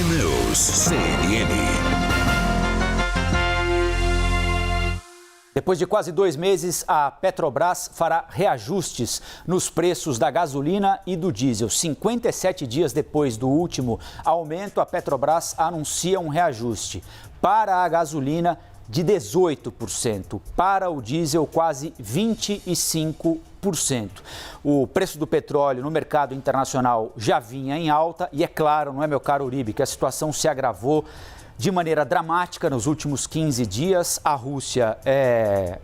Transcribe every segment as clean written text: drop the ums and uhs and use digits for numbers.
News, CNN. Depois de quase 2 meses, a Petrobras fará reajustes nos preços da gasolina e do diesel. 57 dias depois do último aumento, a Petrobras anuncia um reajuste. Para a gasolina, de 18%. Para o diesel, quase 25%. O preço do petróleo no mercado internacional já vinha em alta e é claro, não é, meu caro Uribe, que a situação se agravou de maneira dramática nos últimos 15 dias. A Rússia é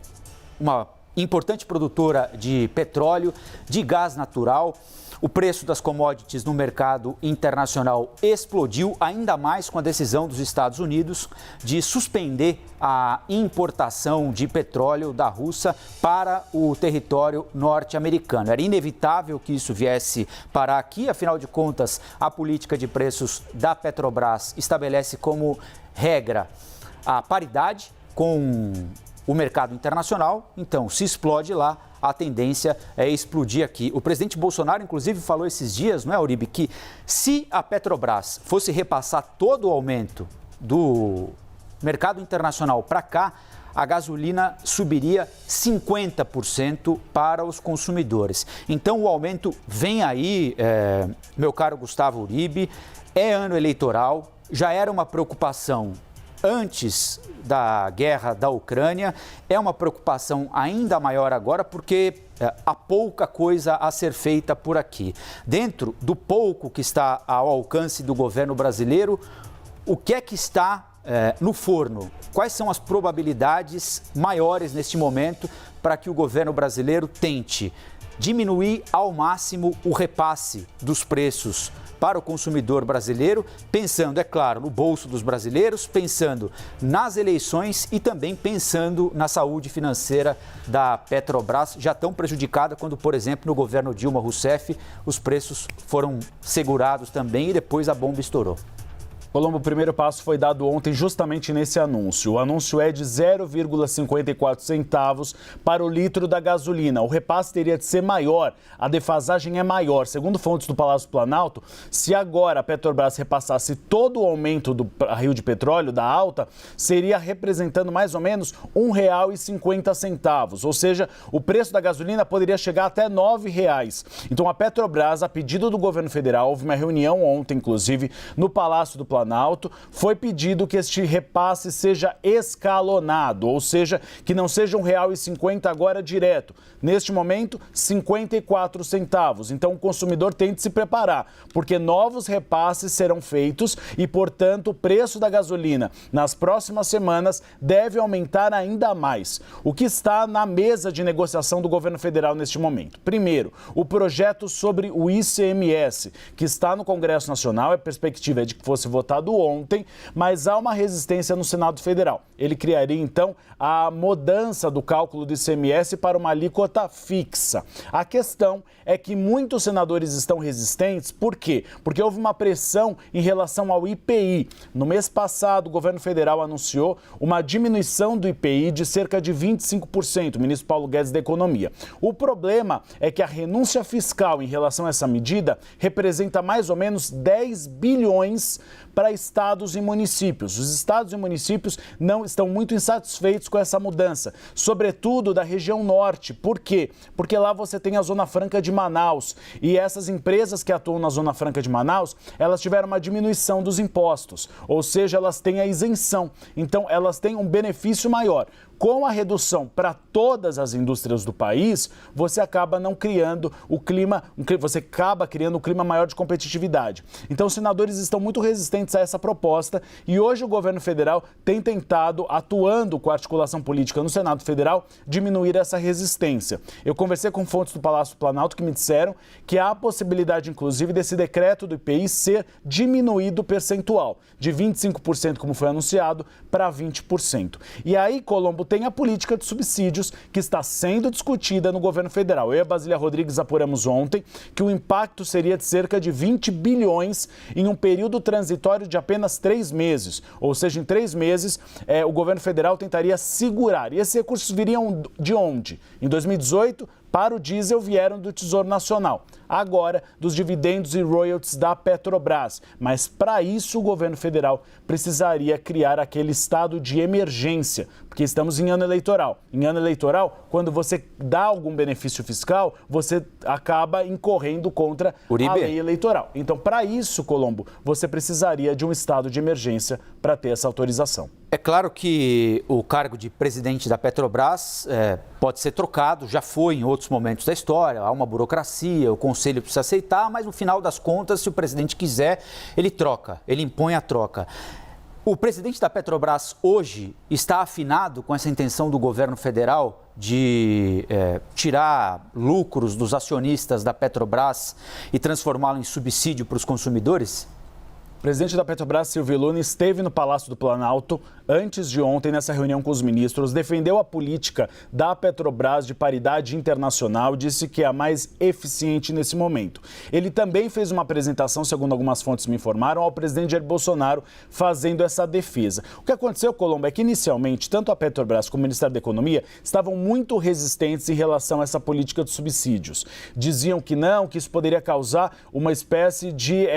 uma importante produtora de petróleo, de gás natural. O preço das commodities no mercado internacional explodiu, ainda mais com a decisão dos Estados Unidos de suspender a importação de petróleo da Rússia para o território norte-americano. Era inevitável que isso viesse parar aqui, afinal de contas, a política de preços da Petrobras estabelece como regra a paridade com o mercado internacional. Então, se explode lá, a tendência é explodir aqui. O presidente Bolsonaro, inclusive, falou esses dias, não é, Uribe, que se a Petrobras fosse repassar todo o aumento do mercado internacional para cá, a gasolina subiria 50% para os consumidores. Então, o aumento vem aí, meu caro Gustavo Uribe, é ano eleitoral, já era uma preocupação antes da guerra da Ucrânia, é uma preocupação ainda maior agora porque há pouca coisa a ser feita por aqui. Dentro do pouco que está ao alcance do governo brasileiro, o que é que está no forno? Quais são as probabilidades maiores neste momento para que o governo brasileiro tente diminuir ao máximo o repasse dos preços para o consumidor brasileiro, pensando, é claro, no bolso dos brasileiros, pensando nas eleições e também pensando na saúde financeira da Petrobras, já tão prejudicada quando, por exemplo, no governo Dilma Rousseff, os preços foram segurados também e depois a bomba estourou. Colombo, o primeiro passo foi dado ontem justamente nesse anúncio. O anúncio é de 0,54 centavos para o litro da gasolina. O repasse teria de ser maior, a defasagem é maior. Segundo fontes do Palácio do Planalto, se agora a Petrobras repassasse todo o aumento do barril de petróleo, da alta, seria representando mais ou menos R$ 1,50. Ou seja, o preço da gasolina poderia chegar até R$ 9,00. Então a Petrobras, a pedido do governo federal, houve uma reunião ontem, inclusive, no Palácio do Planalto, foi pedido que este repasse seja escalonado, ou seja, que não seja R$ 1,50 agora direto. Neste momento, 54 centavos. Então, o consumidor tem de se preparar, porque novos repasses serão feitos e, portanto, o preço da gasolina nas próximas semanas deve aumentar ainda mais. O que está na mesa de negociação do governo federal neste momento? Primeiro, o projeto sobre o ICMS, que está no Congresso Nacional, a perspectiva é de que fosse votado ontem, mas há uma resistência no Senado Federal. Ele criaria, então, a mudança do cálculo do ICMS para uma alíquota fixa. A questão é que muitos senadores estão resistentes. Por quê? Porque houve uma pressão em relação ao IPI. No mês passado, o governo federal anunciou uma diminuição do IPI de cerca de 25%, o ministro Paulo Guedes da Economia. O problema é que a renúncia fiscal em relação a essa medida representa mais ou menos 10 bilhões para estados e municípios. Os estados e municípios não estão muito insatisfeitos com essa mudança, sobretudo da região norte. Por quê? Porque lá você tem a Zona Franca de Manaus e essas empresas que atuam na Zona Franca de Manaus, elas tiveram uma diminuição dos impostos, ou seja, elas têm a isenção. Então, elas têm um benefício maior. Com a redução para todas as indústrias do país, você acaba não criando você acaba criando um clima maior de competitividade. Então, os senadores estão muito resistentes a essa proposta e hoje o governo federal tem tentado, atuando com a articulação política no Senado Federal, diminuir essa resistência. Eu conversei com fontes do Palácio do Planalto que me disseram que há a possibilidade, inclusive, desse decreto do IPI ser diminuído percentual, de 25%, como foi anunciado, para 20%. E aí, Colombo, tem a política de subsídios que está sendo discutida no governo federal. Eu e a Basília Rodrigues apuramos ontem que o impacto seria de cerca de 20 bilhões em um período transitório de apenas 3 meses. Ou seja, em 3 meses, o governo federal tentaria segurar. E esses recursos viriam de onde? Em 2018, para o diesel vieram do Tesouro Nacional, agora dos dividendos e royalties da Petrobras. Mas para isso o governo federal precisaria criar aquele estado de emergência, porque estamos em ano eleitoral. Em ano eleitoral, quando você dá algum benefício fiscal, você acaba incorrendo contra a lei eleitoral. Então, para isso, Colombo, você precisaria de um estado de emergência para ter essa autorização. É claro que o cargo de presidente da Petrobras pode ser trocado, já foi em outros momentos da história, há uma burocracia, o conselho precisa aceitar, mas no final das contas, se o presidente quiser, ele troca, ele impõe a troca. O presidente da Petrobras hoje está afinado com essa intenção do governo federal de tirar lucros dos acionistas da Petrobras e transformá-lo em subsídio para os consumidores? O presidente da Petrobras, Silvio Luna, esteve no Palácio do Planalto antes de ontem, nessa reunião com os ministros, defendeu a política da Petrobras de paridade internacional, disse que é a mais eficiente nesse momento. Ele também fez uma apresentação, segundo algumas fontes me informaram, ao presidente Jair Bolsonaro fazendo essa defesa. O que aconteceu, Colombo, é que inicialmente, tanto a Petrobras como o Ministério da Economia estavam muito resistentes em relação a essa política de subsídios. Diziam que não, que isso poderia causar uma espécie de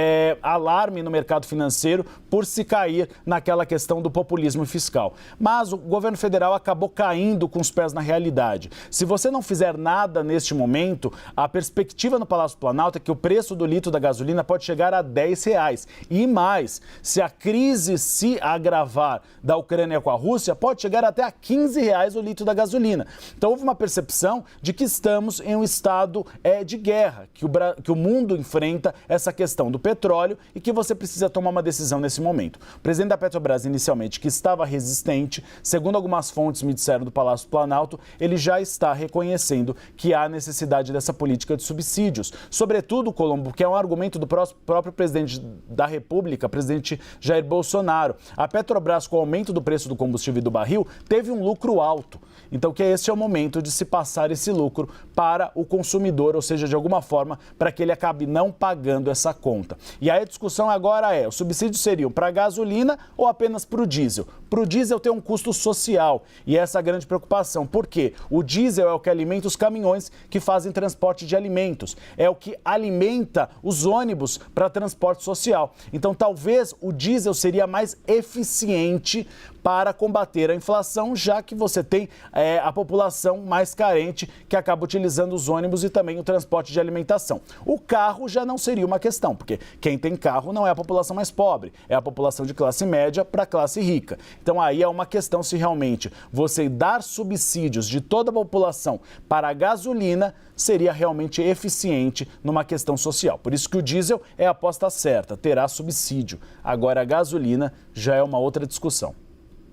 alarme no mercado financeiro por se cair naquela questão do populismo fiscal. Mas o governo federal acabou caindo com os pés na realidade. Se você não fizer nada neste momento, a perspectiva no Palácio do Planalto é que o preço do litro da gasolina pode chegar a R$10. E mais, se a crise se agravar da Ucrânia com a Rússia, pode chegar até a R$15 o litro da gasolina. Então houve uma percepção de que estamos em um estado de guerra, que o mundo enfrenta essa questão do petróleo e que você precisa tomar uma decisão nesse momento. O presidente da Petrobras, inicialmente, que estava resistente, segundo algumas fontes me disseram do Palácio do Planalto, ele já está reconhecendo que há necessidade dessa política de subsídios. Sobretudo, Colombo, que é um argumento do próprio presidente da República, presidente Jair Bolsonaro. A Petrobras, com o aumento do preço do combustível e do barril, teve um lucro alto. Então, que esse é o momento de se passar esse lucro para o consumidor, ou seja, de alguma forma, para que ele acabe não pagando essa conta. E aí a discussão agora os subsídios seriam para a gasolina ou apenas para o diesel? Para o diesel tem um custo social e essa é a grande preocupação. Por quê? O diesel é o que alimenta os caminhões que fazem transporte de alimentos. É o que alimenta os ônibus para transporte social. Então, talvez o diesel seria mais eficiente para combater a inflação, já que você tem a população mais carente que acaba utilizando os ônibus e também o transporte de alimentação. O carro já não seria uma questão, porque quem tem carro não é a população mais pobre, é a população de classe média para classe rica. Então aí é uma questão se realmente você dar subsídios de toda a população para a gasolina seria realmente eficiente numa questão social. Por isso que o diesel é a aposta certa, terá subsídio. Agora a gasolina já é uma outra discussão.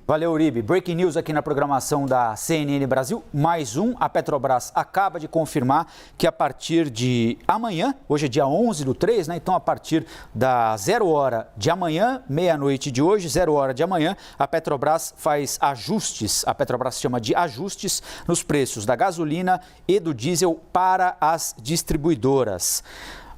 Valeu, Uribe. Breaking news aqui na programação da CNN Brasil. Mais um, a Petrobras acaba de confirmar que a partir de amanhã, hoje é dia 11/3, né? Então a partir da 0 hora de amanhã, meia-noite de hoje, 0 hora de amanhã, a Petrobras faz ajustes, a Petrobras chama de ajustes nos preços da gasolina e do diesel para as distribuidoras.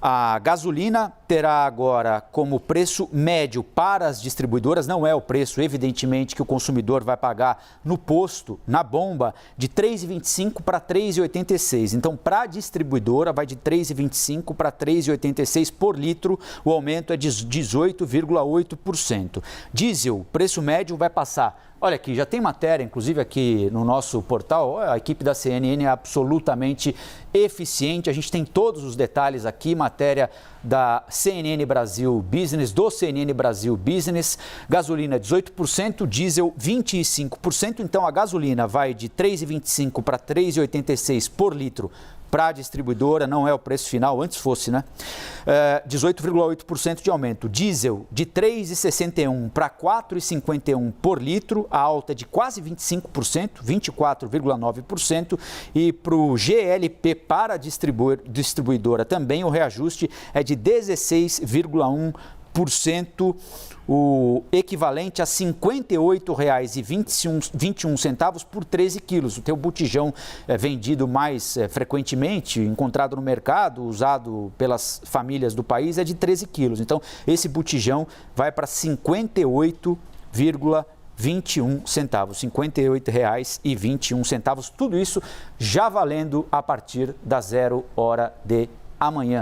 A gasolina terá agora como preço médio para as distribuidoras, não é o preço, evidentemente, que o consumidor vai pagar no posto, na bomba, de R$ 3,25 para R$ 3,86. Então, para a distribuidora, vai de R$ 3,25 para R$ 3,86 por litro, o aumento é de 18,8%. Diesel, preço médio vai passar. Olha aqui, já tem matéria, inclusive aqui no nosso portal, a equipe da CNN é absolutamente eficiente, a gente tem todos os detalhes aqui, matéria da CNN Brasil Business, do CNN Brasil Business, gasolina 18%, diesel 25%, então a gasolina vai de R$ 3,25 para R$ 3,86 por litro, para a distribuidora, não é o preço final, antes fosse, né? 18,8% de aumento. Diesel de 3,61 para 4,51 por litro, a alta é de quase 25%, 24,9%. E para o GLP para a distribuidora também, o reajuste é de 16,1%. O equivalente a R$ 58,21 por 13 quilos. O teu botijão vendido mais frequentemente, encontrado no mercado, usado pelas famílias do país, é de 13 quilos. Então, esse botijão vai para R$ 58,21. 21 centavos, R$ 58,21. Tudo isso já valendo a partir da 0 hora de amanhã.